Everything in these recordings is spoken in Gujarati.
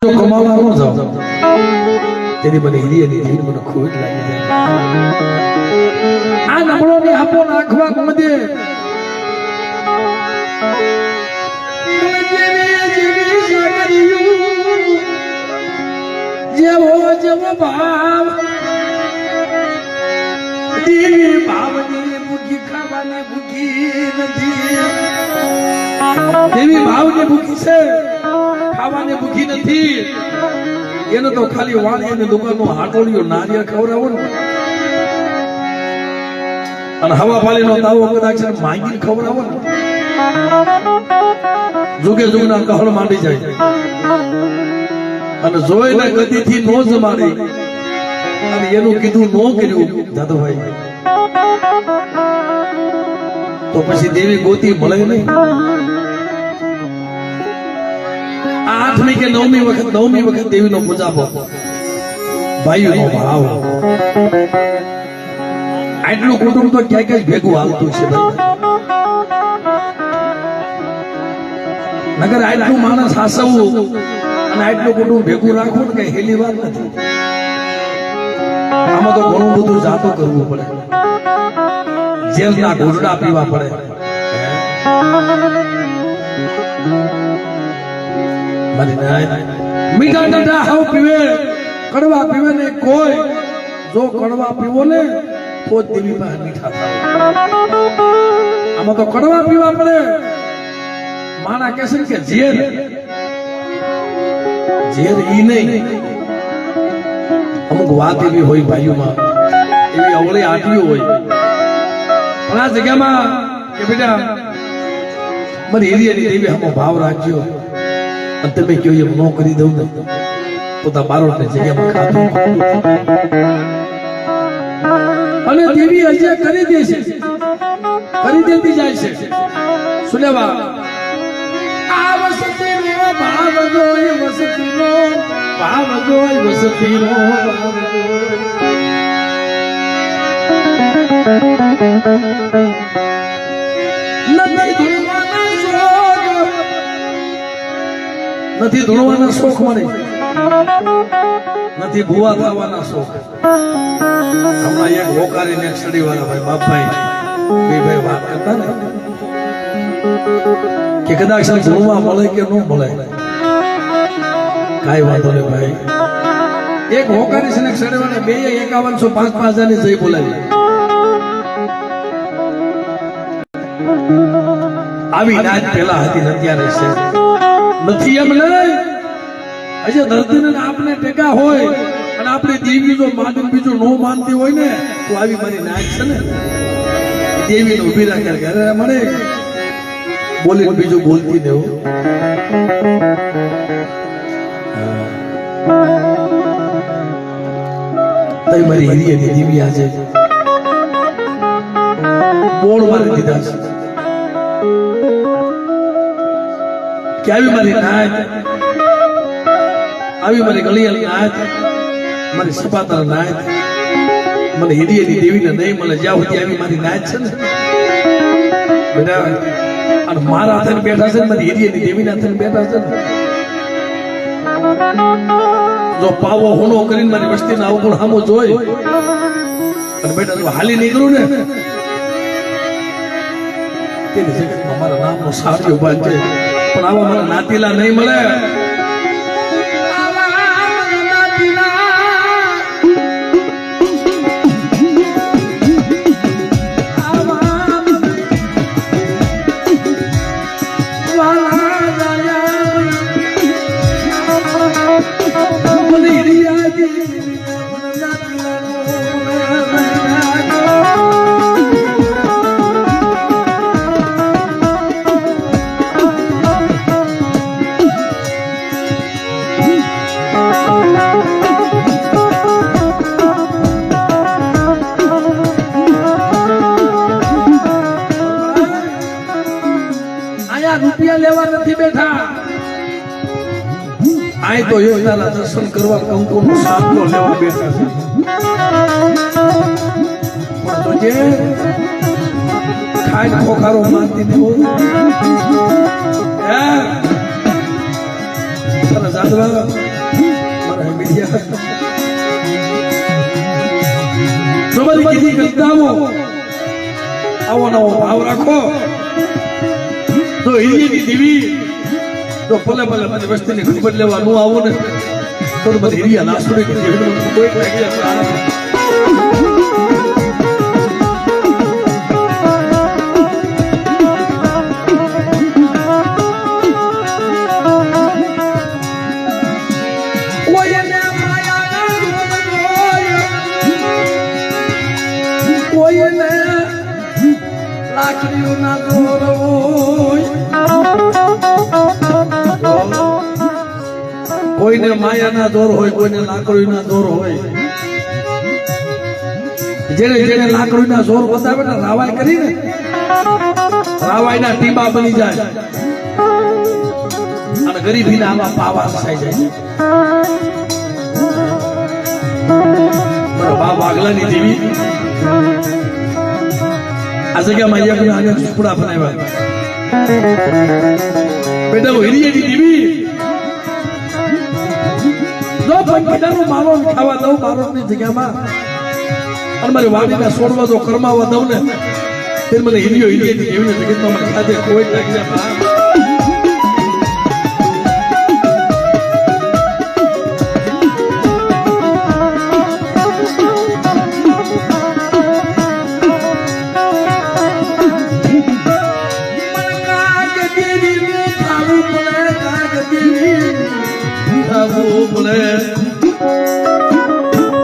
જો કમાવા ન જાવ તેની મને હિરિયાની જીવ મને ખોટ લાગી જાય આ નબળો ની આપો નાખવા ગમદે જેવો જેવો ભાવ દેવી ભાવની ભૂખી ખાવાની ભૂખી નથી દેવી ભાવની ભૂખી છે ખાવાની ભૂખી નથી એને તો ખાલી વાળી અને દુકાનનો હાટોડિયો નારિયેળ ખવડાવો ને અને હવા પાલીનો તાવો કદાચ માંગીને ખવડાવો ને જુગે જુગના કહળ માંડી જાય અને જોઈને ગતિથી નો જમાડી અને એનું કીધું નો કર્યું દાદુભાઈ તો પછી દેવી ગોતી મળે નહીં 8મી કે 9મી વખત દેવીનો પૂજાપો ભાઈઓનો ભાવ આટલું કુટુંબ તો ક્યાંક જ ભેગું આવતું છે નગર આટલું માણસ હાસવવું અને આટલું કુટુંબ ભેગું રાખવું ને કઈ હેલી વાત નથી આમાં તો ઘણું બધું જાતો કરવું પડે જેલના ઘોડડા પીવા પડે મીઠા ઠંડા હાવ પીવે કડવા પીવે ને કોઈ જો કડવા પીવો ને તો દેવી પાસે મીઠા થાય આમાં તો કડવા પીવા પડે માણા કહે છે કે ઝેર ઈ નહીં અમુક વાત એવી હોય ભાઈઓમાં એવી અવળી આટવી હોય પણ આ જગ્યામાં કે બેટા મને હિરિયાની દેવી આમાં ભાવ રાખજો અને તમે કહો એમ ન કરી દઉં ને તો તા બારોટની જગ્યામાં ખાતું અને દેવી હજી કરી દે છે કરી દેતી જાય છે સુલેવા આ વસતીનો ભાવ જોઈ વસતીનો ભાવ જોઈ વસતીનો ભાવ નથી ધૂળવાના શોખ મને નથી ભૂવા થવાના શોખ હમણાં એક હોકારીને એક સડી વાળા ભાઈ બાપભાઈ બે ભાઈ વાત કરતા ને કે કદાચ ધૂળવા મળે કે ન મળે કાંઈ વાંધો નહીં ભાઈ એક હોકારી છે ને સડી વાળા બે 5100 5,000 ની જઈ બોલાવી આવી નાચ પેલા હતી અત્યારે છે નથી એમ નહીં હજી ધરતીને આપણે ટેકા હોય અને આપણે દેવી જો માનવ બીજું નો માનતી હોય ને તો આવી મારી નાચ છે ને દેવીને ઉભી રાખે અરે મને બોલી બીજું બોલતી દેવું તઈ મારી હિરિયાની દેવી આજે બોળ મારી દીધા છે કે આવી મારી નાચ આવી મારી ગળિયાલ નાચ મારી સપાતર નાચ મને હિરિયાની દેવીને નહીં મળે જ્યાં સુધી આવી મારી નાચ છે ને બેટા અને મારા થઈને બેઠા છે ને મારી હિરિયાની દેવીના થઈને બેઠા છે ને જો પાવો હુનો કરીને મારી વસ્તીના અવગુણ સામો જોઈ અને બેટા જો હાલી નીકળું ને તેની જગતમાં મારા નામનો સારી ઉભા છે પણ આવા મને નાતીલા નહીં મળે રૂપિયા લેવા નથી બેઠા આય તો યોગના દર્શન કરવા કંકુનો સાધનો લેવા બેઠા છે પણ તો જે ખાઈ ખોખારો માનતી ને સરસ આદવા તમારી કીધી કરતા આવો નવો ભાવ રાખો તો હિરિયની દેવી તો ભલે ભલે મારી વસ્તીની ખબર લેવા નું આવું ને તો બધી હિરિયા નાસુડી કોઈ કોઈને માયાના દોર હોય કોઈને લાકડીના દોર હોય જેને જેને લાકડીના જોર બતાવે ને રાવાઈ કરીને રાવાઈના ટીબા બની જાય અને ગરીબીના આવા પાવા થઈ જાય બા વાગલાની દેવી આ જગ્યામાં યજ્ઞ ઝૂંપડા બનાવ્યા બેટા હિરિયની દેવી જો પંખીડાનું માવણ ખાવા દઉં બારોટની જગ્યામાં અને મારી વાડીને છોડવા દો કરમાવા દઉં ને તે મને હિરિયની દેવીને જગતમાં મને ખાધે કોઈ નાખી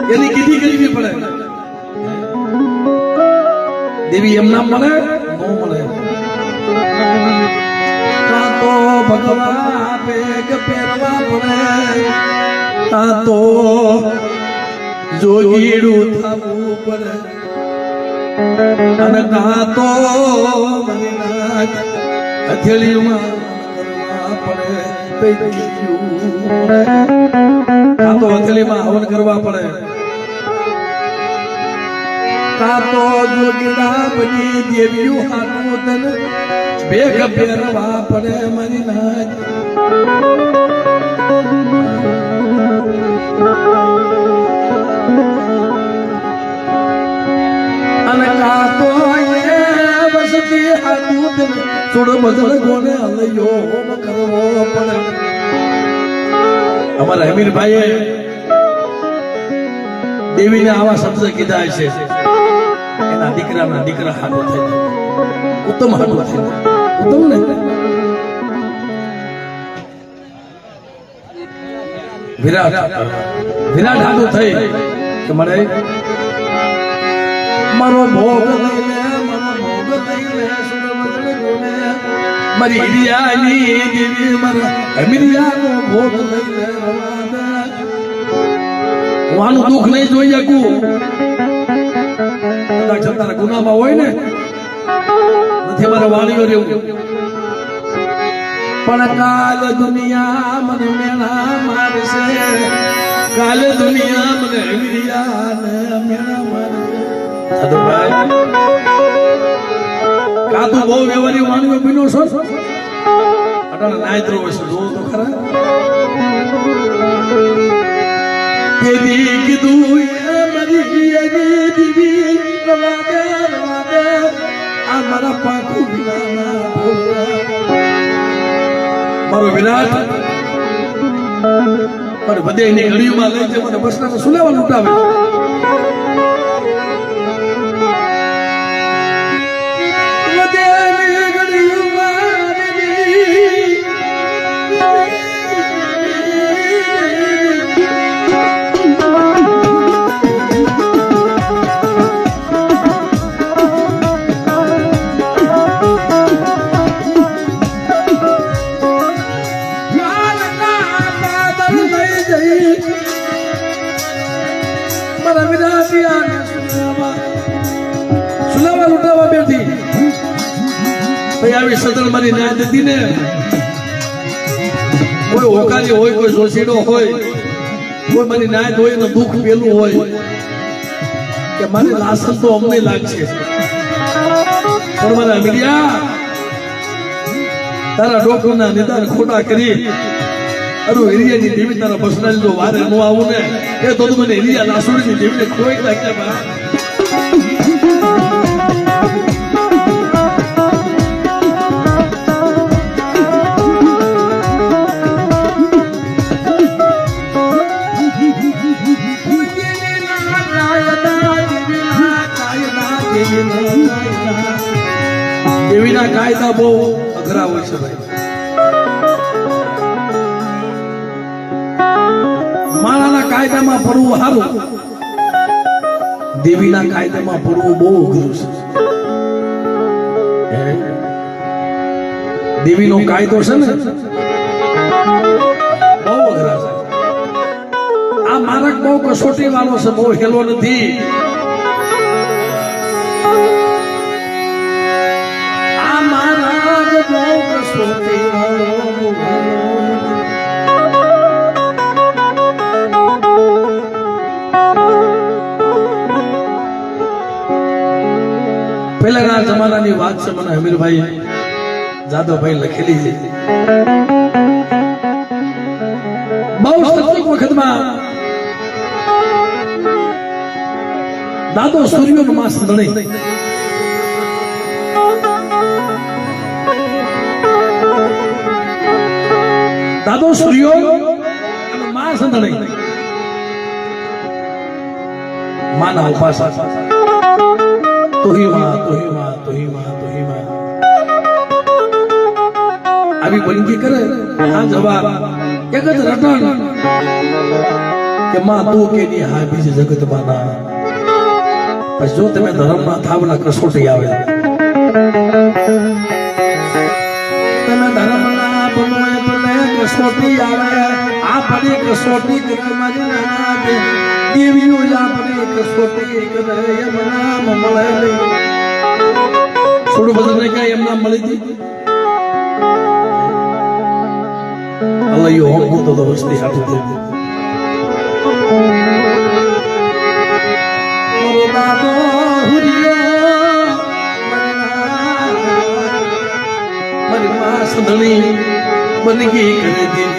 એની કીધી કરવી પડે દેવી એમ નામ મળે નો મળે તા તો ભગવાન આપે કે પહેરવા પડે તા તો જોગીડું થવું પડે અને કા તો હથેળીમાં પડે કા તો હથેળીમાં હવન કરવા પડે કા તો જોગીડા બની દેવ્યું હાથું તન ભેગ ફેરવા પડે મારી નાચ અને કા તો વસતી હાથું તન થોડો બદલ ગોને હલયો કરવો પડે અમારા હમીરભાઈએ દેવીને આવા શબ્દ કીધા છે એના દીકરા હાથો થઈ ઉત્તમ હાથો થઈ ઉત્તમ ને વિરાટ હાથો થઈ કે મને મારો ભોગ લઈ લે મારી હિરિયાની દેવી મારા હમીરિયાનો ભોગ લઈ લે હું આનું દુઃખ નહીં જોઈ શકું તારા ગુનામાં હોય ને નથી મારા વાલીઓ રહેવું પણ કાલ દુનિયા મને મેળા મારશે કાલ દુનિયા મને હમીરિયાને મેળા મારશે કા તું બહુ વ્યવહારી વાણીઓ બીનો છો અટાણા નાયત્રો હશે જોવો તો ખરા કેદી કીધું એ મારી એની દીવી રવા દે આ મારા પાકું વિના મારો વિરાટ મને બધેની ઘડીઓમાં લઈ જાય મને બસના સુલાવા લૂંટાવે સુલાવા લૂંટાવા બેઠી આવી સદન મારી ન્યાય દેતી ને કોઈ હોકારી હોય કોઈ જોશીડો હોય કોઈ મારી ન્યાય હોય ને દુઃખ પેલું હોય કે મારી લાસન તો અમને લાગશે પણ મારા મીડિયા તારા ડોક્ટરના નિદાન ખોટા કરી અરે હિરિયાની દેવી તારા પર્સનલ જો વારે નો આવું ને એ તો તું મને હિરિયા લાસુડીની દેવીને ખોઈ નાખે બા. દેવીના કાયદા બહુ અઘરા હોય છે ભાઈ. માણાના કાયદામાં પડવું સારું, દેવીના કાયદામાં પડવું બહુ અઘરું છે. દેવીનો કાયદો છે ને બહુ અઘરા છે. આ મારક બહુ કસોટી વાળો છે, બહુ હેલો નથી. આ મારક બહુ કસોટી વાળો પહેલાના જમાનાની વાત છે. મને હમીરભાઈ જાદવભાઈ લખેલી છે. બહુ સતયુગ વખતમાં દાદો સૂર્યનો માસ દણી દાદો સૂર્યો અને માસ દણી માના ઉપાસા આવી બનગી કરે. આ જવાબ એક જ રટણ કે માં તું કે ની હા બીજી જગત માં ના. પછી જો તમે ધર્મના થાવના કસોટી આવે, તમે ધર્મના બનો એટલે કસોટી આવે. આ પડી કસોટી કરે મારી ના દેવીઓ આપણી કસોટી કરે એમ નામ મળે નહીં. થોડું બધું ને ક્યાં એમ નામ મળી હતી. અલૈયો હોમ તો વસ્તી હાથું થઈ મારી માં સદણી બની ગઈ કરે દેવી.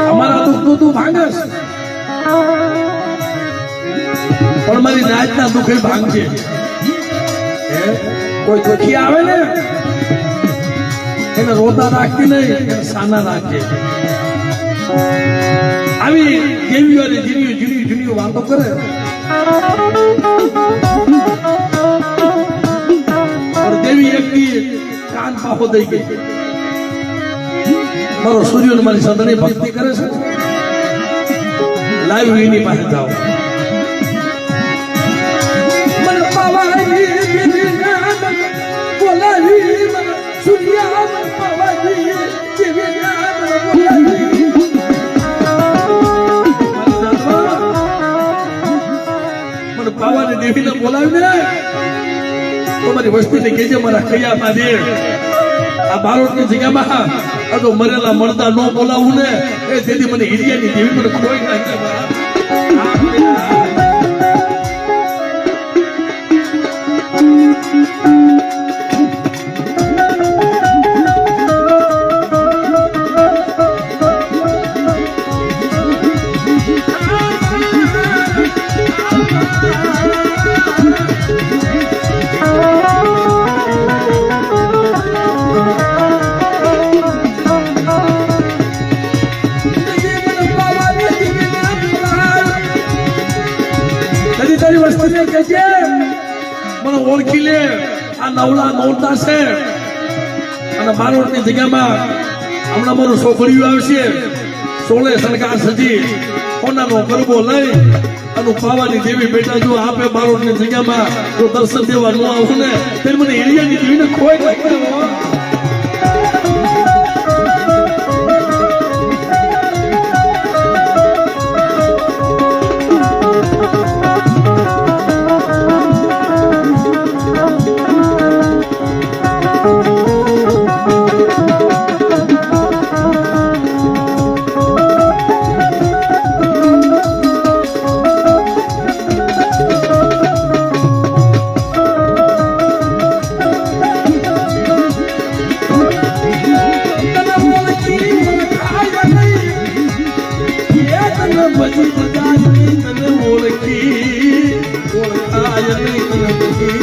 અમારા દુઃખ તું ભાંગસ પણ મારી નાચના દુઃખ ભાંગશે. કોઈ દુખી આવે ને એને રોતા રાખતી નહીં, એને સાના રાખે. આવી દેવીઓ અને જૂનીઓ વાતો કરે. દેવી એકથી કાન પાપો દઈ ગઈ. મારો સૂર્ય મારી સદણી ભક્તિ કરે છે. લાઈવ એની પાસે જાઓ. મને પાવાજી બોલાવી મને સૂર્ય પાવાજી મને પાવાની દેવીને બોલાવી ને તો મારી વસ્તીને કહેજે મારા ખૈયામાં દે. આ બારોટની જગ્યામાં આ તો મરેલા મળતા ન બોલાવું ને એ તેથી મને હિરિયાની દેવી મને ખોઈ નાખે. મને ઓળખી લે. આ નવલા નોરતા છે અને બારોટની જગ્યામાં હમણાં મારું છોકરીઓ આવશે. 16 સરકાર સજી કોનાનો ગરબો લઈ અને પાવાની દેવી બેટા જો આપે બારોટની જગ્યામાં જો દર્શન દેવા ન આવું ને તે મને હિરિયાની દેવીને ખોઈ નાખે. પછી બધાય નહીં તને ઓળખી, ઓળખાય નહીં તને ઓળખી,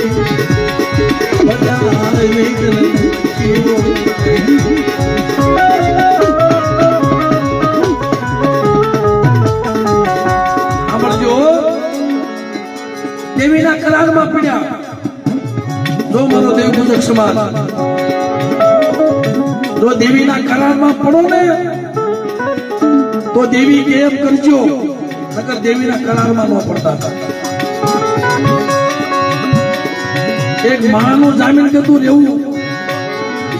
બધાય નહીં તને ઓળખી, સાંભળજો, દેવીના કરારમાં પડ્યા. જો મારો દેવ પૂજક સમાજ, જો દેવીના કરારમાં પડો ને તો દેવી કે એમ કરજો, નકર દેવીના કરારમાં ન પડતા. એક માણસનું જામીન કરતું રહેવું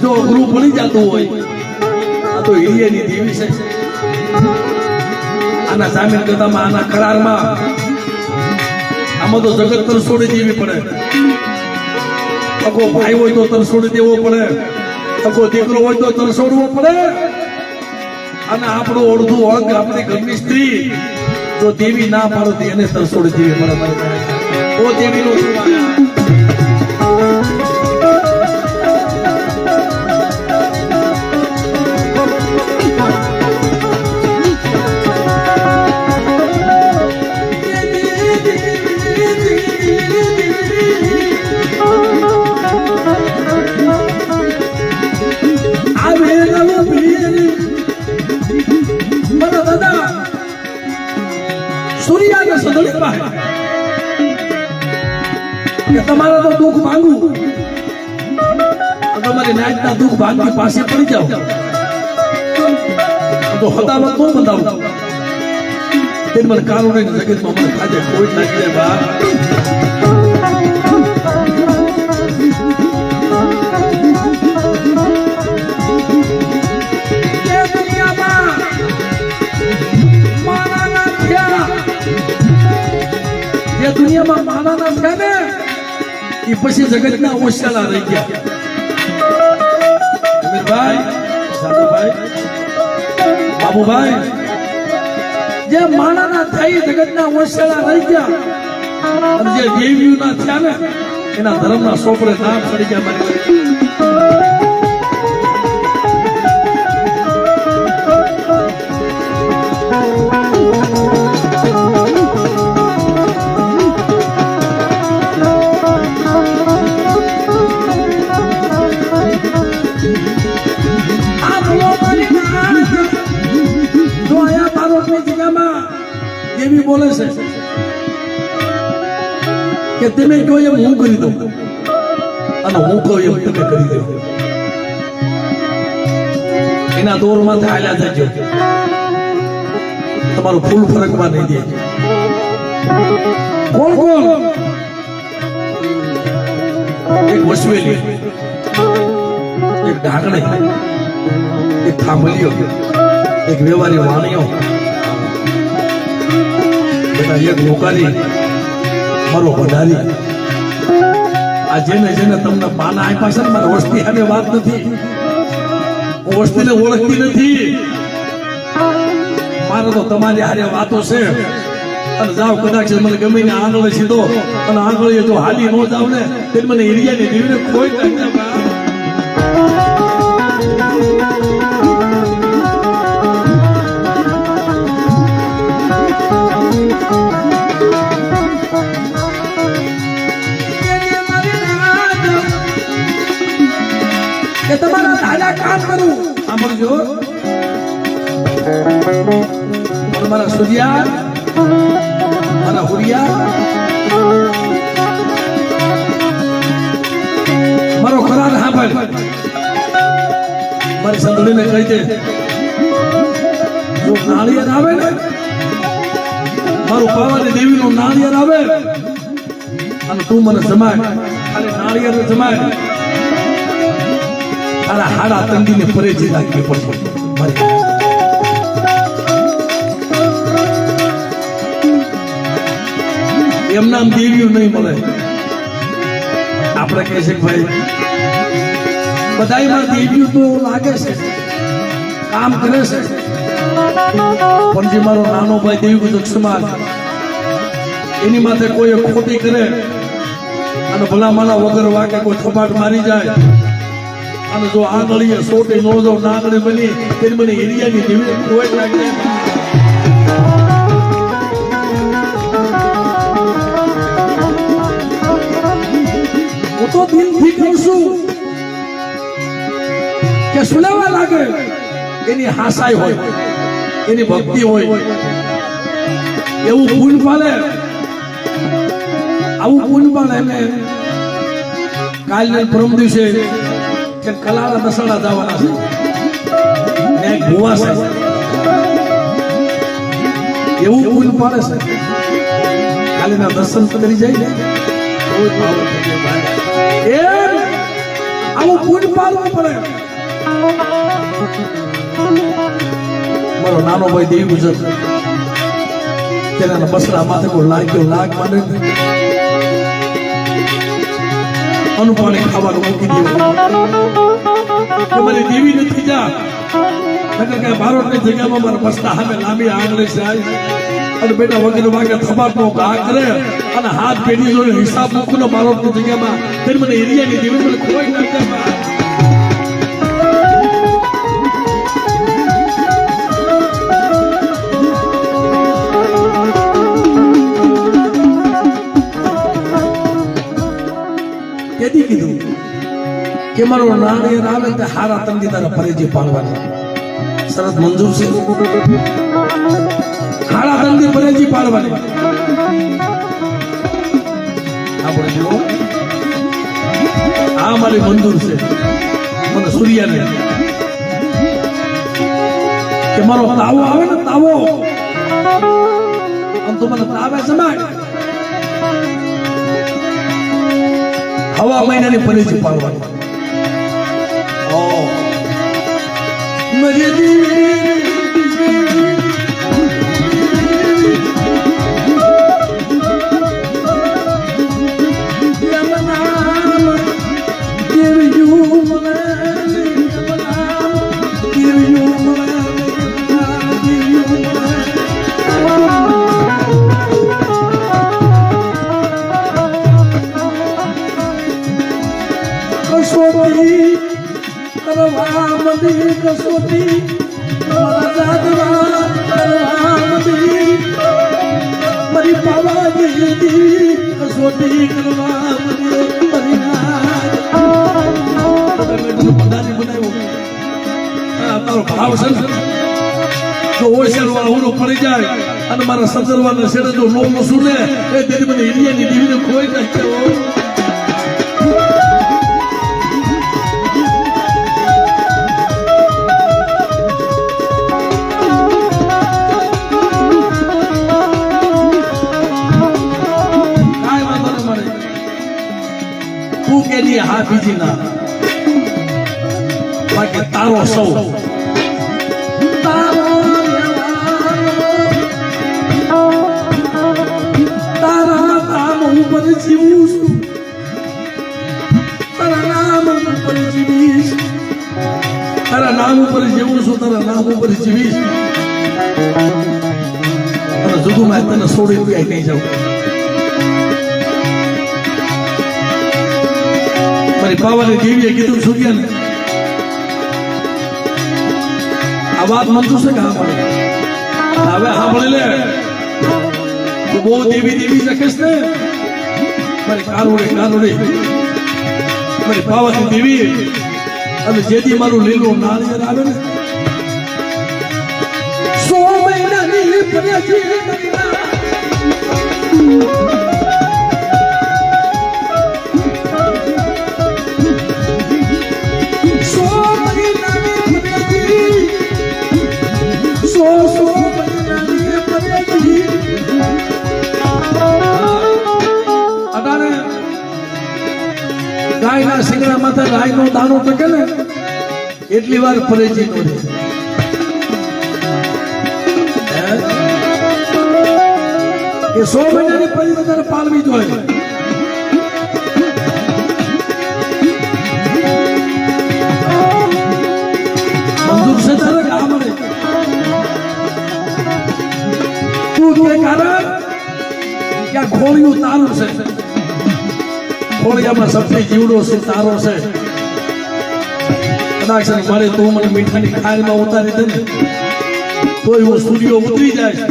જો અઘરું પડી જતું હોય, આ તો હિરિયાની દેવી છે. આના જામીન કરતામાં, આના કરારમાં આમાં તો જગત તરસોડી દેવી પડે. અગો ભાઈ હોય તો તરસોડી દેવો પડે, અગો દીકરો હોય તો તરસોડવો પડે. અને આપણું અડધું અંગ આપણી ઘરની સ્ત્રી જો દેવી ના પાડો એને તરસોડી દેવી પડે. ઓ દેવીનો તમારા તો દુઃખ ભાંગવું, તમારી નાચના દુઃખ ભાંગી પાસે પડી જાઓ તો હદાવત ન બતાવું. તે મને કારણે જગતમાં મને ખાજે કોઈ નાખી દે બા. દુનિયામાં માનાના થયા ને એ પછી જગતના ઓછાલા રહી ગયા. અમીરભાઈ, સાધુભાઈ, બાબુભાઈ, જે માનાના થઈ જગતના ઓછાલા રહી ગયા, અને જે દેવીઓના થયા ને એના ધર્મના સોપડે નામ ચડી ગયા. મારી દેવી બોલે છે કે તમે કહો એમ હું કરી દઉં અને હું કહું એમ તમે કરી દો. એના દોરમાં હાલ્યા જજો, તમારું ફૂલ ફરકમાં નહીં દે. કોણ કોણ? એક વસવેલી, એક ઢાકણે, એક થાંભલીઓ, એક વ્યવહારી વાણીઓ, એક નોકરી, મારો ભંડારી. આ જેને જેને તમને પાના આપ્યા છે ને, મારી વસ્તી હારે વાત નથી, હું વસ્તીને ઓળખતી નથી. મારે તો તમારી હારે વાતો છે. અને જાઓ કદાચ મને ગમે ને આંગળે સીધો અને આંગળે જો હાલી ન જાવ ને તે મને એરિયાની દેવીને કોઈ કે તમારા દાદા કામ કરું. સાંભળજો, મારા સૂર્યા, મારા હુરિયા, મારો ખરાબ સાંભળ. મારી સંદડીને કહી દે, જો નાળિયેર આવે ને, મારું પાવાની દેવીનું નાળિયેર આવે અને તું મને જમાય, ખાલી નાળિયેર જમાય, તારા હાડા તંગીને પરેજી રાખવી પડશે. એમ નામ દેવીઓ નહીં મળે. આપણે કહે છે કે ભાઈ બધામાં દેવીઓ તો લાગે છે, કામ કરે છે, પણ જે મારો નાનો ભાઈ દેવી પૂજક સમાજ એની માથે કોઈ ખોટી કરે અને ભલામાના વગર વાકે કોઈ થપાટ મારી જાય અને જો આંગળીએ સોટી નો જો નાગણી બની તેની મને એરિયાની દેવી કોઈ લાગે દિલથી કહું છું કે સુનાવા લાગે એની હાસાઈ હોય, એની ભક્તિ હોય, એવું પૂન પાલે, આવું પૂન પાલે. એને કાલને પરમ દિવસે કે કલાળા દસડા જવાના છે, એક ભુવા સાહેબ એવું પૂન પાડે છે. કાલીના દર્શન કરી જાય ને આવું પૂન પાડવું પડે. મારો નાનો ભાઈ દેવી ગુજર તેના બસડા માથે કોઈ લાગ્યો લાગ માને અનુપાણી ખાવાનું મૂકી દઉં. મારી દેવી નથી જા ભારતની જગ્યામાં મારા બસડા સામે લાંબી આંગળી છે અને બેટા વગેરે વાગે થબાટનો ઘા કરે અને હાથ પેઢી જોડે હિસાબ મૂકનો ભારતની જગ્યામાં ફરી મને એરિયાની દેવી મને ખોઈ નાખે. કીધું કે મારો નાળિયેર આવે તે હારા તંગી તારા ફરેજી પાડવાની શરત મંજૂર છે. હારા તંગી ફરેજી પાડવાની આપણે જો આ મારી મંજૂર છે. મને સૂર્યને કે મારો તાવો આવે ને તાવો આમ તો મને તાવે સમાય હવા મહિનાની ફરેજી પાડવાની. कसोटी मरी पावा कसोटी भाव वाला पड़ी जाए मारा सजरवा सेड़े जो नो सुने मैंने एरिया दीवी खोई नाखे. હા બીજી ના બાકી તારો સૌ તારા નામ ઉપર જીવું છું, તારા નામ ઉપર જીવીશ, તારા નામ ઉપર જીવું છું, તારા નામ ઉપર જીવીશ અને જુદું મેં તને છોડી ક્યાંય નહીં જાઉં. મારી પાવાની દેવીએ કીધું સૂર્યને આ વાત મંજૂર છે કે હા પડે હવે સાંભળી લે તું બહુ દેવી દેવી શકીશ ને. મારી કાનુડી મારી પાવાની દેવી અને જેથી મારું લીલું નાળિયેર આવે ને 100 મહિનાની ફરેજી ગાયના સિંગડા માથે ગાયનો દાણો ટકે ને એટલી વાર ફરેજી નો એ 100 મહિનાની ફરી વધારે પાલવી જોઈએ. મંજૂર છે તારે કે આ મળે તું કે કારણ કે આ ખોળિયું તારું છે, ખોળિયામાં સબથી જીવડો છે, તારો છે. કદાચ મારે તું મને મીઠાની ખાયમાં ઉતારી દે ને તોય હું સૂર્યો ઉતરી જાય.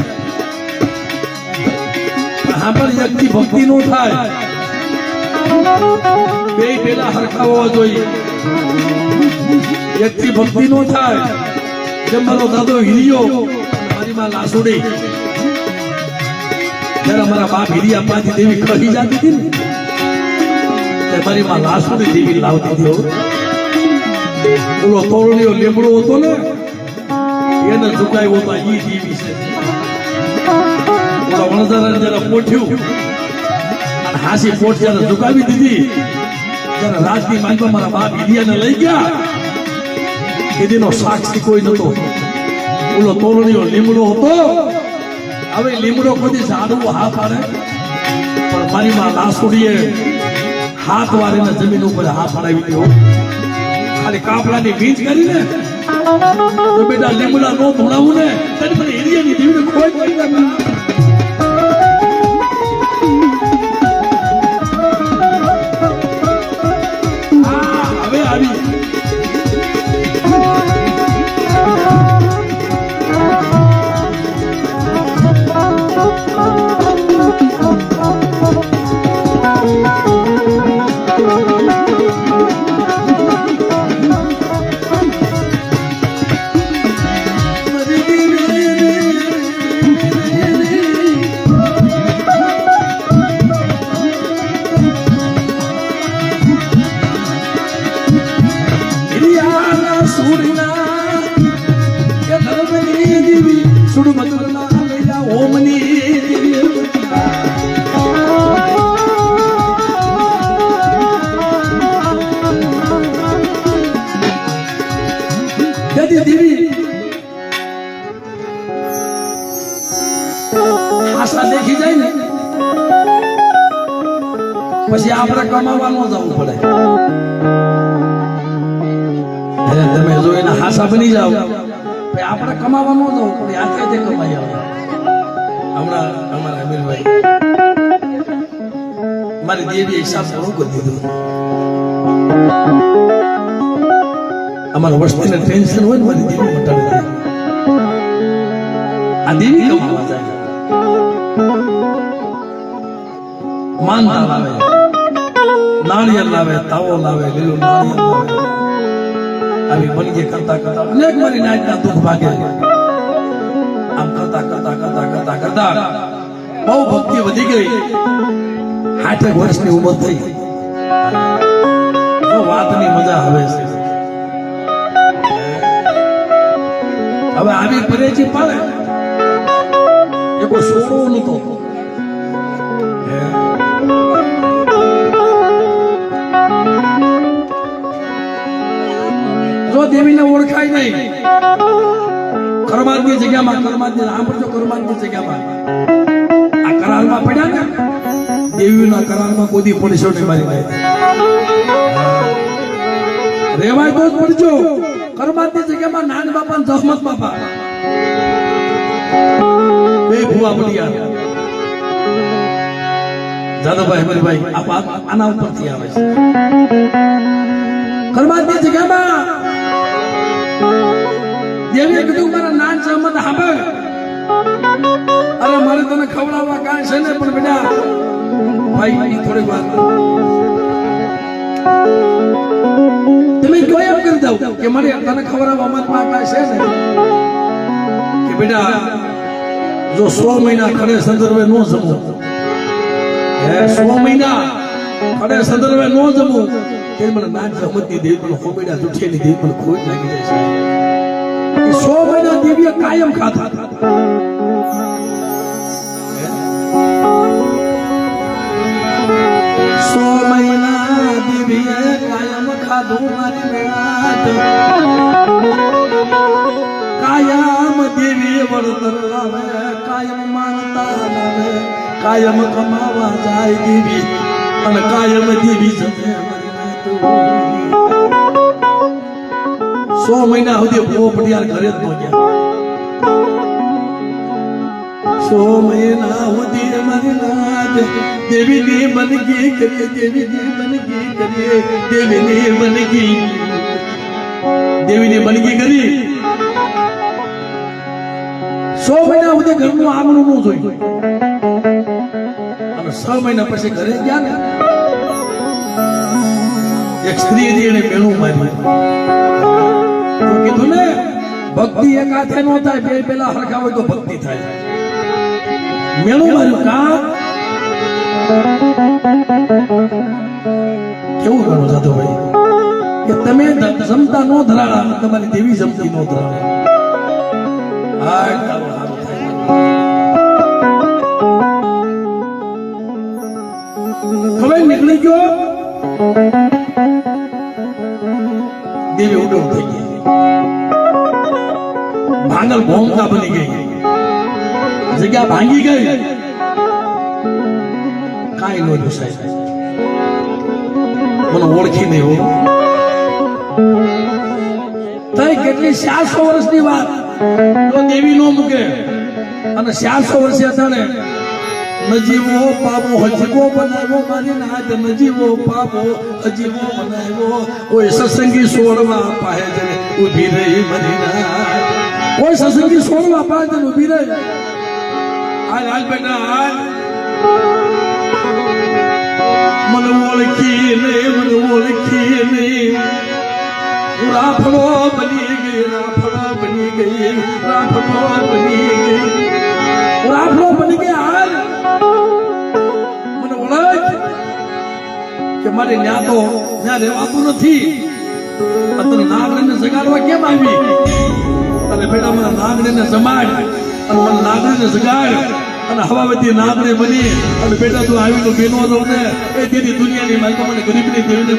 આપણી વ્યક્તિ ભક્તિ નો થાય બે પેલા હરખા હોવા જોઈએ. એકથી ભક્તિ નો થાય. જેમ મારો દાદો હિરિયો મારી માં લાસુડી, જયારે અમારા બાપ હિરિયા પાછી દેવી કહી જતી હતી ને, મારી માં લાસુડી દેવી લાવતી હતી. ઓલો તોરણીઓ લીમડો હતો ને એને ઝુકાયો હતો, ઈ દેવી છે. ઓલા વણઝારાને જયારે પોઠ્યું અને હાસી પોઠ જયારે ઝુકાવી દીધી, જયારે રાજની માંગમાં મારા બાપ હિરિયાને લઈ ગયા, એદીનો સાક્ષી કોઈ નતો. ઓલો તોરણીઓ લીમડો હતો. હવે લીમડો કોઈ ઝાડવું હા પાડે, પણ મારી માં લાસુડીએ હાથ વાળીને જમીન ઉપર હા પાડાવી દીધો. ખાલી કાપડાની વીજ કરીને તો બેટા લીમડા નો ધોણાવું ને તને મને એરિયાની દેવીને ખોઈ કરી નાખી. હવે આવી દેખી જાય ને પછી આપણે કમાવાનું જવું પડે. તમે જો એના હાસા બની જાવ આપણે કમાવાનું જવું પડે. આ ક્યાંથી કમાઈ આવે? હમણાં અમારા અમીરભાઈ મારી દેવી હિસાબ શરૂ કરી દીધું. અમારા વસ્તીને ટેન્શન હોય ને મારી દેવી મટાડી દે. આ દેવી કમાવા જાય. માનતા લાવે, નાળિયેર લાવે, તાવો લાવે, લીલું નાળિયેર લાવે. આવી બનગી કરતા કરતા અનેક મારી નાચના દુઃખ ભાગે. આમ કરતા કરતા કરતા કરતા કરતા બહુ ભક્તિ વધી ગઈ. 60 વર્ષની ઉંમર થઈ. વાતની મજા આવે છે. હવે આવી પરેજી પાડે એ કોઈ સોડવું નતો. જો દેવીને ઓળખાય નહીં, કરમાદની જગ્યામાં કરમાદની જગ્યામાં આ કરારમાં પડ્યા ને દેવીના કરારમાં કોઈ પોલીસો મારી ગઈ. રેવાય તો જ પડજો. કરમાદની જગ્યામાં નાન બાપા ને જહમત બાપા બે ભુવા પડ્યા. જાદવભાઈ અમીરભાઈ આના ઉપરથી આવે છે. કરમાદની જગ્યામાં દેવીએ કીધું મારા નાન જહમત સાંભળ, અરે મારે તને ખવડાવવા કાંઈ છે ને પણ બેટા ભાઈ થોડીક વાર તમે જો એમ કરી દઉં કે મારે તને ખવડાવવા મતમાં કાંઈ છે ને કે બેટા જો 100 મહિના ખડે સંદર્ભે નો જમું, 100 મહિના ખડે સંદર્ભે નો જમું તે મને નાન જહમતની દેવી પણ હોમેડા જુઠિયાની દેવી પણ ખોટ લાગી જાય છે. 100 મહિના દેવીએ કાયમ ખાતા. 100 મહિના દેવીએ કાયમ ખાધું મારી નાત. કાયમ દેવી વળતર લાવે, કાયમ માનતા લાવે, કાયમ કમાવા જાય દેવી અને કાયમ દેવી જમે. 100 મહિના સુધી ભૂવો પટિયાર ઘરે જ પહોંચ્યા. 100 મહિના સુધી મારી નાત દેવીની બનગી કરીએ, દેવીની બનગી કરીએ, દેવીની બનગી કરી. 100 મહિના સુધી ઘરનું આંગણું ન જોયું અને 6 મહિના પછી ઘરે ગયા ને એક સ્ત્રી હતી એને મેણું માર્યું તો કીધું ને ભક્તિ એક હાથે નો થાય બે પેલા હરખા હોય તો ભક્તિ થાય મેણું માર્યું કા કેવું ગણો જાતો ભાઈ કે તમે જમતા નો ધરાળા તમારી દેવી જમતી નો ધરાળા હવે નીકળી ગયો દેવી ઉડો થઈ ગઈ ભાંગલ ભોંગા બની ગઈ જગ્યા ભાંગી ગઈ કાંઈ નો જોસાય મને ઓળખી નહીં હો તઈ કેટલી 400 વર્ષની વાત તો દેવી નો મૂકે અને 400 વર્ષે અટાણે નજીવો પાપો હજીવો બનાવ્યો મારી નાથ નજીવો પાપો હજીવો બનાવ્યો કોઈ સત્સંગી સોળવા પાહે જને ઊભી રહી મારી નાથ કોઈ સત્સંગી સોળવા પાહે જને ઊભી રહી હાલ હાલ બેટા હાલ મને ઓળખી નહીં રાફડો બની ગઈ રાફડો બની ગઈ હાલ મને ઓળખ કે મારી ન્યા તો ત્યાં રહેવાતું નથી અત્યારે નાગણીને જગાડવા કેમ આવી અને બેટા મને નાગણીને જમાડ અને મને નાગણીને જગાડ અને હવાવતી નાગણી બની અને બેટા તું આવી તો બેનો રહું ને એ તેની દુનિયાની માલ તો મને ગરીબની દેવીને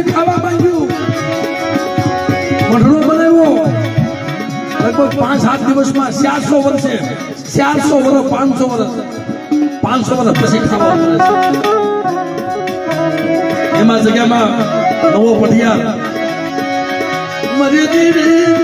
ખાવા માંગ્યું મઢડો બનાવ્યો લગભગ 5-7 દિવસમાં 400 વર્ષે 400 વર્ષ 500 વર્ષ પછી ખાવા મળે છે એમાં જગ્યામાં નવો પઢિયાર મરી દીધી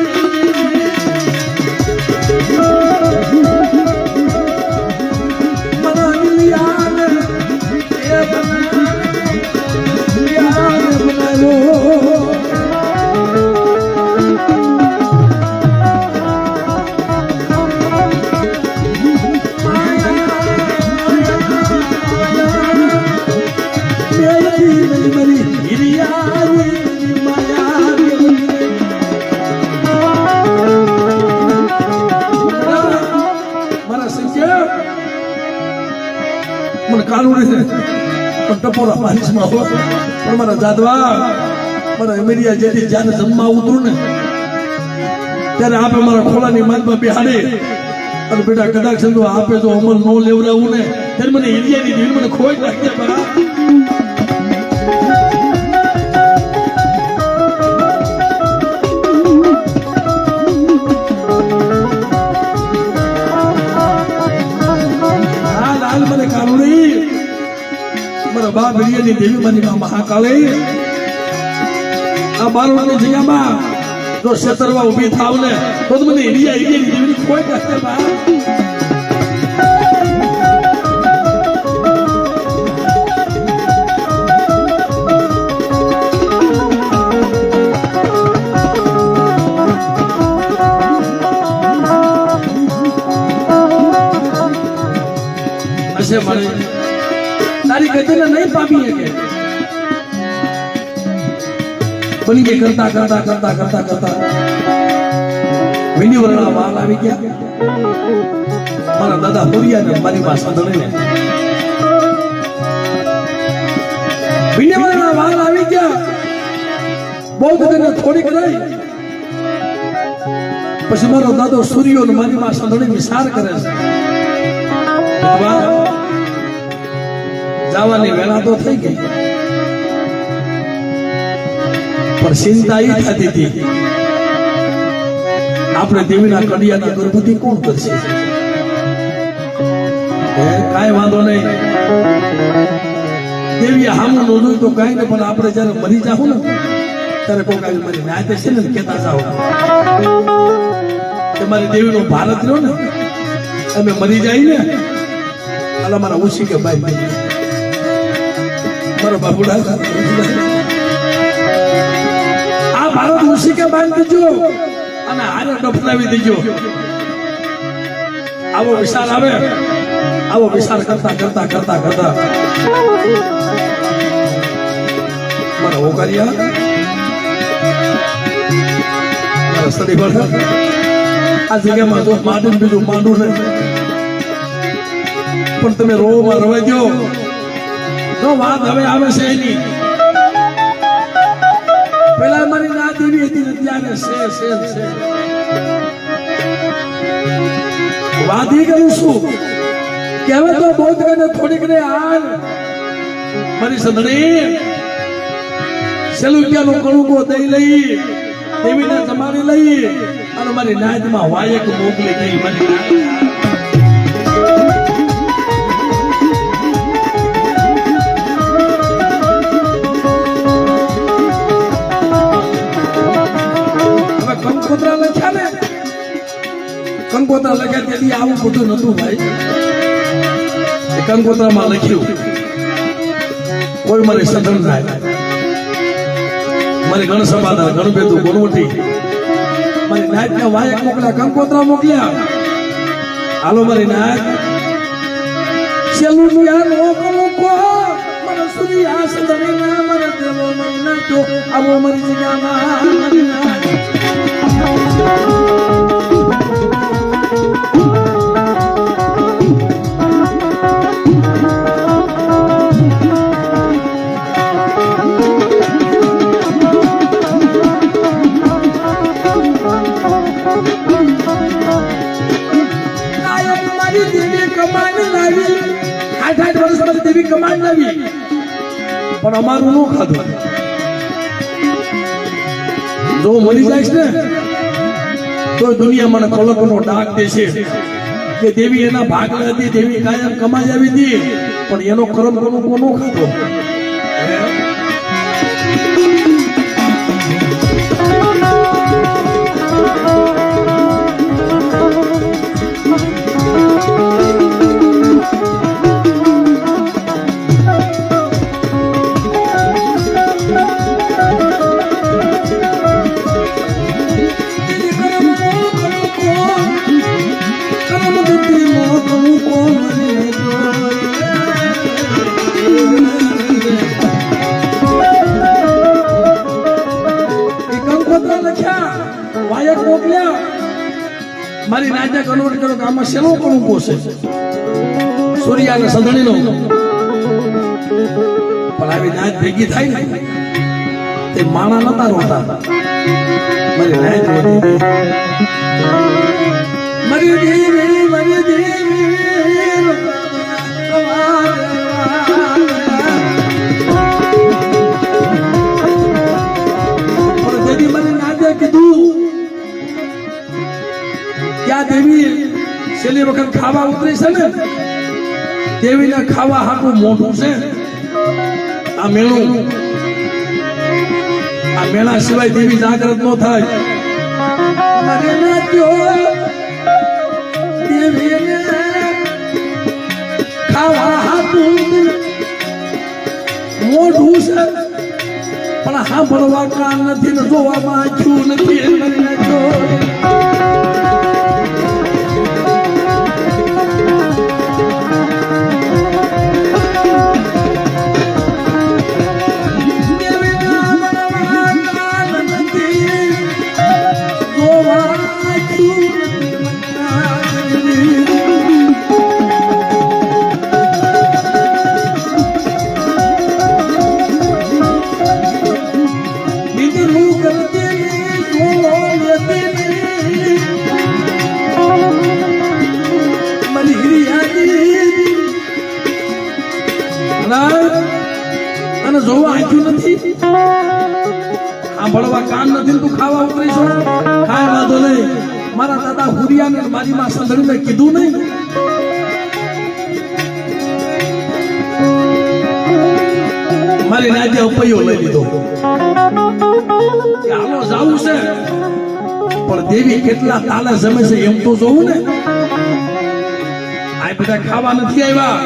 ટપોરા બારીશમાં હો પણ મારા જાદવા મારા અમેરિયા જેથી જ્યારે જમવા ઉતરું ને ત્યારે આપે મારા ખોલાની માનમાં બેહાડે અને બેટા કદાચ સમજો આપે તો અમલ નો લેવડાવું ને ત્યારે મને એરિયાની દિલ મને ખોઈ નાખે બરા હાલ મને કાનુડી મારા બા બિરિયાની દેવી મારી માં મહાકાળી આ બારોની જગ્યામાં જો શેતરવા ઊભી થાવ ને તો મને એરિયાની દેવીની કોઈ કષ્ટ બા હશે મારી તારી ગતિને નહીં પામી શકે બની ગઈ કરતા વિનિવરણા વાલ આવી ગયા મારા દાદા બોરિયા ને મારી માં સાંધણીને વિનિવરણા વાલ આવી ગયા બહુ બધાને થોડીક રહી પછી મારો દાદો સૂર્યો ને મારી માં સાંધણી વિચાર કરે છે જવાની વેળા તો થઈ ગઈ પણ ચિંતા એ થતી હતી આપણે દેવીના કડિયાના ગર્ભથી કોણ કરશે કાંઈ વાંધો નહીં. દેવી હામું નો જોયું તો કાંઈ નહીં, પણ આપણે જયારે મરી જાવ ને ત્યારે કોઈક આવી મારી નાતે છે ને કહેતા જાઓ કે મારી દેવીનો ભારત રહ્યો ને અમે મરી જાય ને એટલે મારા ઓછી કે ભાઈ મારો બાપુડા આ ભારત ઓછી કે બાંધી દેજો અને હારે દફનાવી દેજો. આવો વિચાર આવે, આવો વિચાર કરતા કરતા કરતા કરતા મારા ઓકારિયા મારા સડી પર આ જગ્યામાં જો માંડું બીજું માંડું નહીં, પણ તમે રોમાં રવાઈ દો. જો વાત હવે આવે છે એની પેલા મારી ના દેવી હતી ને ત્યારે છે વાત ઈ કરું છું કે હવે તો બહુ કરીને થોડીક ને હાલ મારી સંદણી સેલુપિયાનું કણુકો દઈ લઈ દેવીને જમાડી લઈ અને મારી નાદમાં વાયક મોકલી ગઈ. મારી હવે કંકોત્રા લખ્યા ને, કંકોત્રા લખ્યા તેથી આવું બધું નતું ભાઈ. કંકોત્રામાં લખ્યું કોઈ મારી સદન થાય, મારી ગણસભા ગણપેતુ ગુણવટી મારી નાયક ને વાયક મોકલ્યા, કંકોત્રા મોકલ્યા. હાલો મારી નાયક સેલું લોકો મને સુધી આ સદન ના મને દેવો નહીં નાખ્યો આવો મારી જગ્યામાં મારી નાયક. પણ અમારું નો ખાધું. જો મરી જાય ને તો દુનિયા મને કલકનો ડાક દેશે કે દેવી એના ભાગલે હતી, દેવી કાયમ કમાઈ આવી હતી, પણ એનો કરમ કોનો ખાધો. મારી નાજે કન્વર્ટ કરો કે આમાં શેનો કણું પોસે સૂર્ય અને સંધણીનો, પણ આવી નાજ ભેગી થાય ને તે માણા નતા રોતા. મારી નાજ મારી દેવી મારી દેવી પણ દેવી મારી નાજે કીધું ત્યાં દેવી છેલ્લી વખત ખાવા ઉતરી છે ને, દેવીને ખાવા હાટું મોઢું છે આ મેળું. આ મેળા સિવાય દેવી જાગૃત ન થાય. દેવીને ખાવા હાટું મોઢું છે પણ સાંભળવા કાન નથી ને જોવામાં આંખ્યું નથી. અને જોવા આંખ્યું નથી, સાંભળવા કાન નથી, તું ખાવા ઉતરીશો કાંઈ વાંધો નહીં. મારા દાદા હુરિયા ને મારી માં સંધળીને કીધું નહીં મારી નાજે અપૈયો લઈ લીધો કે હાલો જાવું છે, પણ દેવી કેટલા તાલે જમે છે એમ તો જોવું ને. આ બધા ખાવા નથી આવ્યા,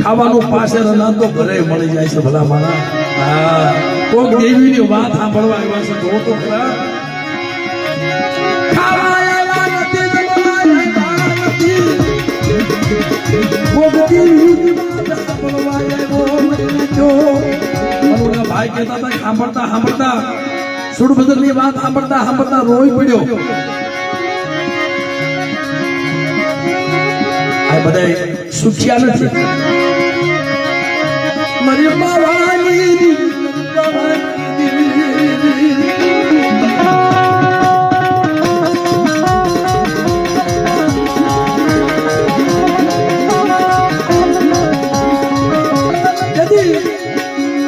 ખાવાનું પાસે તો ઘરે મળી જાય છે ભલા મારા. હા, કોક દેવીની વાત સાંભળવા આવ્યા છે તો ખરા. ખાવા આવ્યા નથી, જમવા આવ્યા નથી, કોક દેવીની વાત સાંભળવા આવ્યો નથી. જો મનુના ભાઈ કહેતા હતા, સાંભળતા સાંભળતા સુરભદ્રની વાત સાંભળતા સાંભળતા રોઈ પડ્યો. આ બધા સુખ્યા નથી. મારી માવાની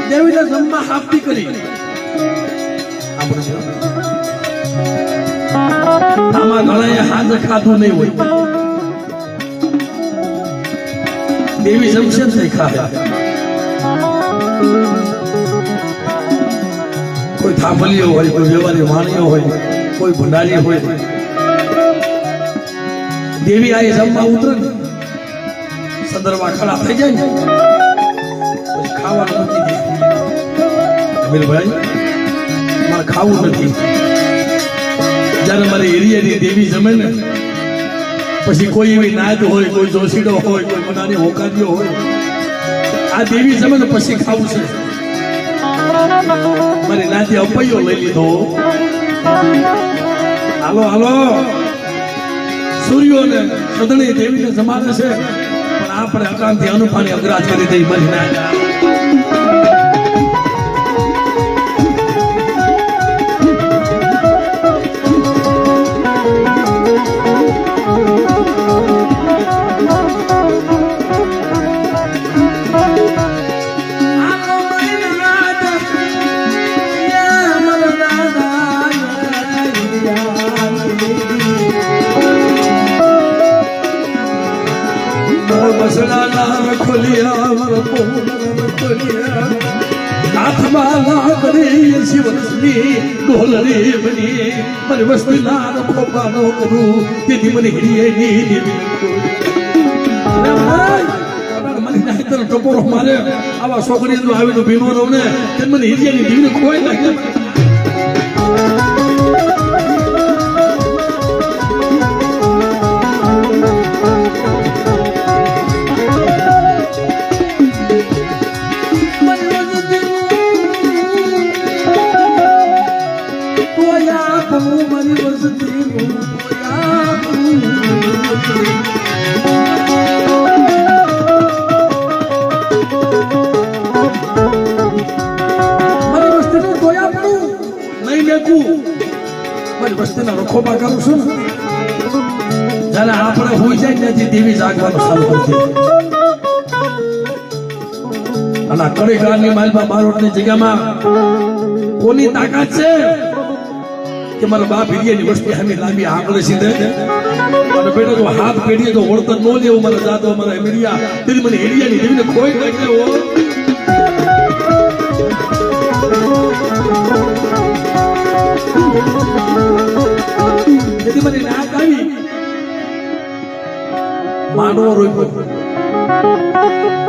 દેવીને જમવા હાફતી કરી. આમાં ઘણા હાજ ખાધું નહીં હોય. દેવી જમશે નહીં ખાય. કોઈ થાંભલીઓ હોય, કોઈ વ્યવહારી વાણીઓ હોય, કોઈ ભંડારી હોય. દેવી આ જમવા ઉતરે ને સંદર્ભમાં ખડા થઈ જાય ને પછી ખાવાનું નથી દે. અમીરભાઈ મારે ખાવું નથી. જયારે મારી એરિયાની દેવી જમે ને પછી કોઈ એવી નાદ હોય, કોઈ જોશીડો હોય, કોઈ મનાની હોકારીઓ હોય, આ દેવી જમે ને પછી ખાવું છે. મારી નાથી અપૈયો લઈ લીધો. હાલો હાલો સૂર્યોને સદણી દેવીને જમાડે છે, પણ આપણે અકાંતથી અનુપાની અગ્રાજ કરી દઈ. મારી નાથ હાથમાં લાકડી શિવરસની ડોલરી બની મારી વસ્તી ના ખોપાનો કરું તેથી મને હિડીએની દેવી મને નાહિતર ટકોરો મારે. આવા છોકરી આવીને ભીનો રહું ને તે મને હિડીએની દેવીને ખોઈ નાખે. વસ્તીના રખોબા કરું છું ને જયારે આપણે હોઈ જાય ત્યાંથી દેવી જાગવાનું ચાલુ કરી દે. અને કડી ગાળની માલમાં બારોટની જગ્યામાં કોની તાકાત છે કે મારા બાપ હિરિયાની વસ્તી હામી લાંબી આંગળે સીધે અને બેટો જો હાથ પેઢીએ જો વળતર ન લેવું મારા જાતો મારા હિરિયા તેથી મને હિરિયાની દેવીને ખોઈ નાખ્યો. મને નાક આવી માંડવો રોપ્યો,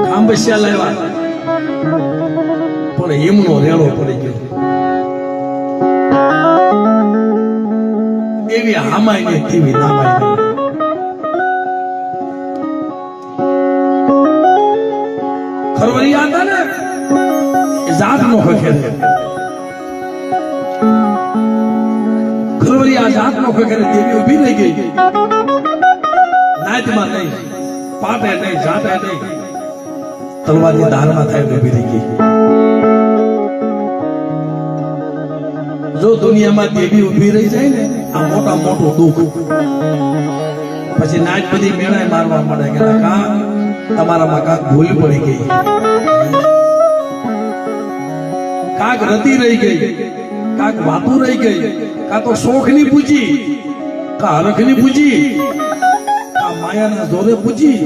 ખાંબસિયા લાવ્યા, પણ હિમનો રેડો પડી ગયો. એવી હામાય ને તેવી નામાય. ખરવરિયા હતા ને એ જાત નો હકે જાત નો ફેર દેવી ઉભી રહી ગઈ. નાયતમાં નહીં, પાટે નહીં, જાતે નહીં, તલવારની ધારમાં થાય ઉભી રહી ગઈ. જો દુનિયામાં દેવી ઉભી રહી જાય ને આ મોટા મોટું દુઃખ. પછી નાચ બધી મેળાએ મારવા મળે કે કા તમારામાં કાંક ભૂલ પડી ગઈ, કાંક રતી રહી ગઈ, કાંક વાતું રહી ગઈ, કા તો શોખની પૂજી, કા હરખની પૂજી, કા માયાના જોરે પૂજી.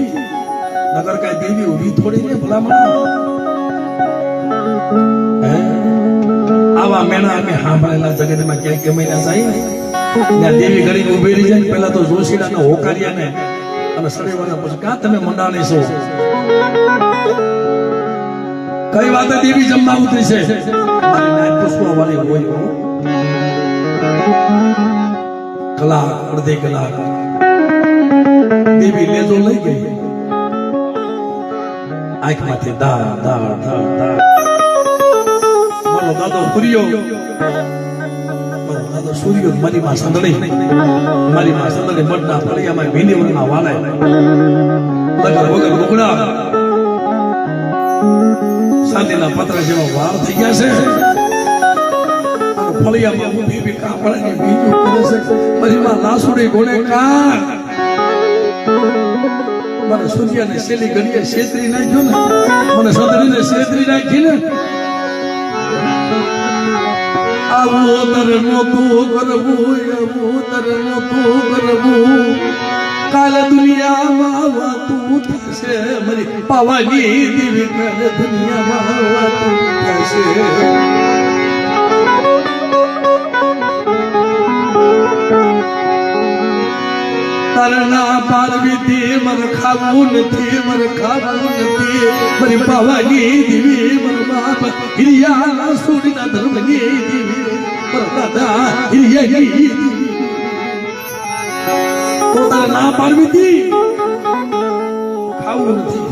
નગર કાંઈ દેવી ઉભી થોડી ને ભલામણ. હે આવા મેણા અમે સાંભળેલા જગતમાં ક્યાંય ગમે ના જાય ને ત્યાં દેવી ઘડી ઉભી રહી જાય પેલા તો જોશીડાના હોકારિયા ને અને સડેવાના પછી કા તમે મંડાણી છો કઈ વાત દેવી જમવા ઉતરી છે પુષ્પા વાળી હોય કલાક અડધી કલાક દેવી લેજો લઈ ગઈ આંખમાંથી દાળ દાળ દાળ દાળ મારો દાદો સૂર્યો મારી માં સંદડી મઠના ફળિયામાં ભીંડી વરના વાલે લગર વગર લુગડા શાંતિના પત્ર જેવો વાર થઈ ગયા છે ફળિયામાં ઊભી બી કાપડાની બીજું કરે છે મારી માં લાસુડી ગોળે કાર મને સૂર્યને શેલી ઘડીએ છેતરી નાખ્યો ને મને સંદડીને છેતરી નાખી ને આવું તર નહોતું કરવું કાલ દુનિયામાં વાતું થશે મારી પાવાની દેવી કાલ દુનિયામાં વાતું થશે તારના પાર્વતી મર ખાવું નથી મારી પાવાની દેવી મર બાપ હિરિયા સુરના ધર્મની દેવી મર દાદા હિરિયાની તો તારના પાર્વતી ખાવું નથી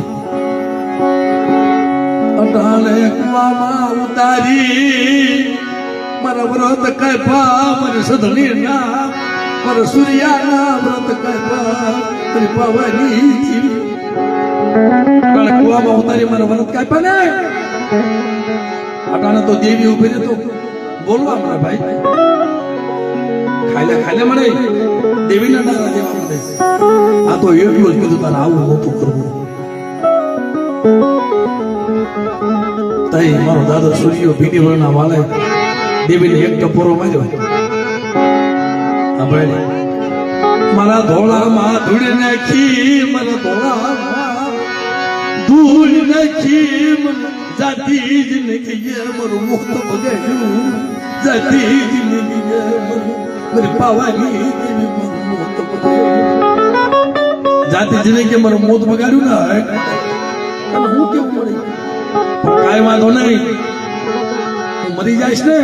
અટાણે કુવામાં ઉતારી મારા વ્રત કાપ્યા મારી સધણી ના મારા સૂર્યાના વ્રત કાપ્યા મારી પાવાની જીવી અટાણે કુવામાં ઉતારી મારા વ્રત કાપ્યા ને અટાણે તો દેવી ઉભી રહી તો બોલવા મને ભાઈ ખાલે મને દેવીના નારા દેવા મને આ તો એટલું જ કીધું તારે આવું નહોતું કરવું તઈ મારો દાદો સૂર્યો ભીડી વળના વાલે દેવીને એક ટપોરો માર્યો મારા ધોળામાં ધૂળ નાખી ધૂળ નાખી જાતી જિંદગી મારું મુક્ત બગાડ્યું જાતી જિંદગી મારી પાવાની દેવી મારું મુક્ત બગાડ્યું જાતી જિંદગી મારું મોત બગાડ્યું ને અને હું કેવું પડે કાંઈ વાંધો નહીં હું મરી જઈશ ને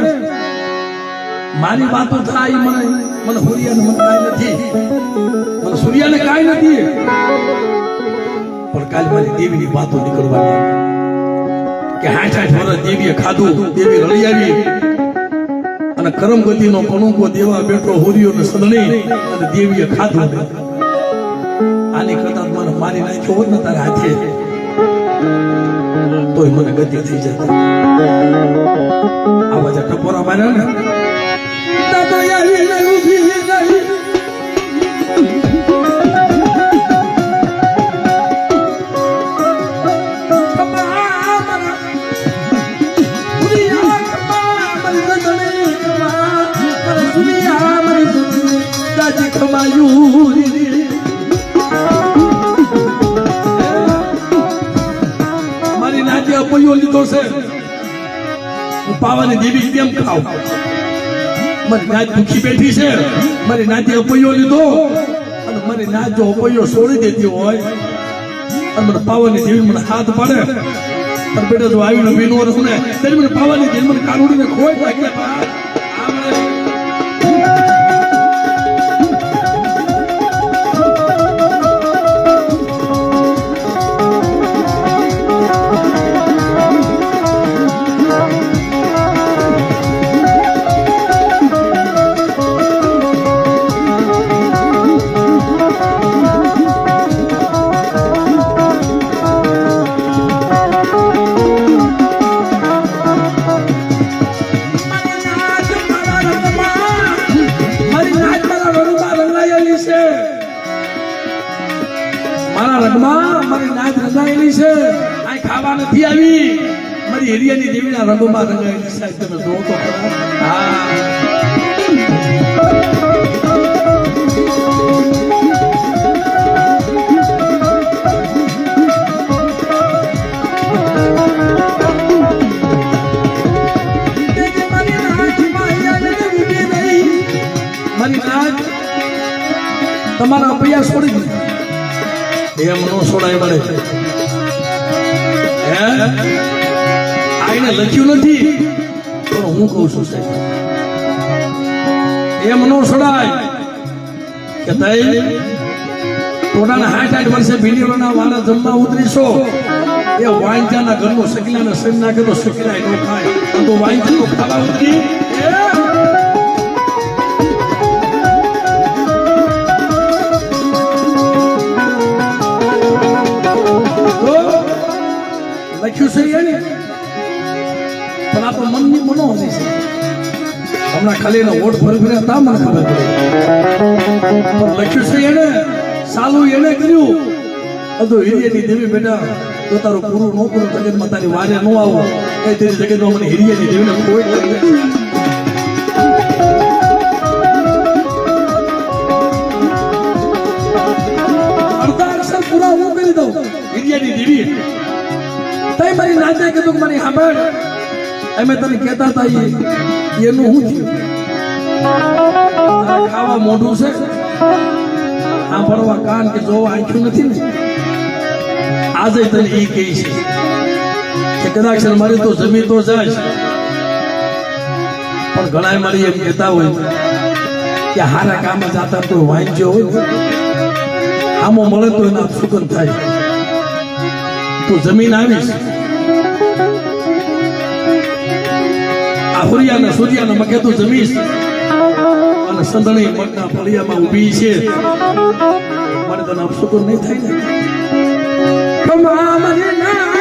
મારી વાતો થાય મને સૂર્યને મને કાંઈ નથી મને સૂર્યને કાંઈ નથી પણ કાલે મારી દેવીની વાતો નીકળવાની કે 60 વર્ષ દેવીએ ખાધું દેવી રળી આવી અને કરમગતિનો કણુકો દેવા બેઠો સૂર્યોને સદણી અને દેવીએ ખાધું આની કરતા મને મારી નાખ્યો હોત ને તારા હાથે તોય મને ગતિ થઈ જતી આ બધા ટપોરા માર્યા ને દાદા યારી ઉભી રહી મારી નાજે અપૈયો લીધો છે હું પાવાની દેવી કેમ ખાવ મારી નાજ ભૂખી બેઠી છે મારી નાજે અપૈયો લીધો અને મારી નાજ જો અપૈયો છોડી દેતી હોય અને મને પાવાની દેવી મને હાથ પાડે અને બેટા જો આવીને વીનો રસ ને ત્યારે મને પાવાની દેવી મને કાનુડીને ખોઈ નાખ્યા નથી આવી મારી હિરિયાની દેવીના રંગોમાં રંગાયેલી સાહેબ તમે જોવો તો તમારા અભ્યાસ છોડી દીધા એમ નો છોડાય મળે હે આઈને લખ્યું નથી પણ હું કહું છું સાહેબ એમ નો છોડાય કે તઈ પોતાના 60 વર્ષે બિલિયનના વાળા જમવા ઉતરીશો એ વાંચાના ઘરનો સકીલાને સન નાખે તો સકીલાય નો ખાય તો વાંચા તો ખાવા ઉતરી લખ્યું છે એને પણ આ તો મનની મનોહરી છે હમણાં ખાલી એનો વોટ ફરી તા મને ખબર પડે પણ લખ્યું છે એને સાલું એને કર્યું તો હિરિયાની દેવી બેટા તો તારું પૂરું ન પૂરું જગતમાં તારી વારે ન આવો એ તેરી જગતમાં મને હિરિયાની દેવીને કોઈ અડધા અક્ષર પૂરા હું કરી દઉં હિરિયાની દેવી તઈ મારી નાચે કીધું મારી સાંભળ અમે તને કહેતા હતા એનું શું થયું ખાવા મોઢું છે સાંભળવા કાન કે જોવા આંખ્યું નથી ને આજે તને એ કહે છે કે કદાચ મારી તો જમી તો જાય પણ ઘણા મારી એમ કહેતા હોય કે હારા કામ જાતા તો વાંચ્યો હોય આમો મળે તો એના સુગંધ થાય તું જમીન આવીશ આ હુરિયાના સૂર્યાના મકે તું જમીશ અને સંદણી મગના ફળિયામાં ઊભી છે મને તને અપશુકન નહીં થાય ને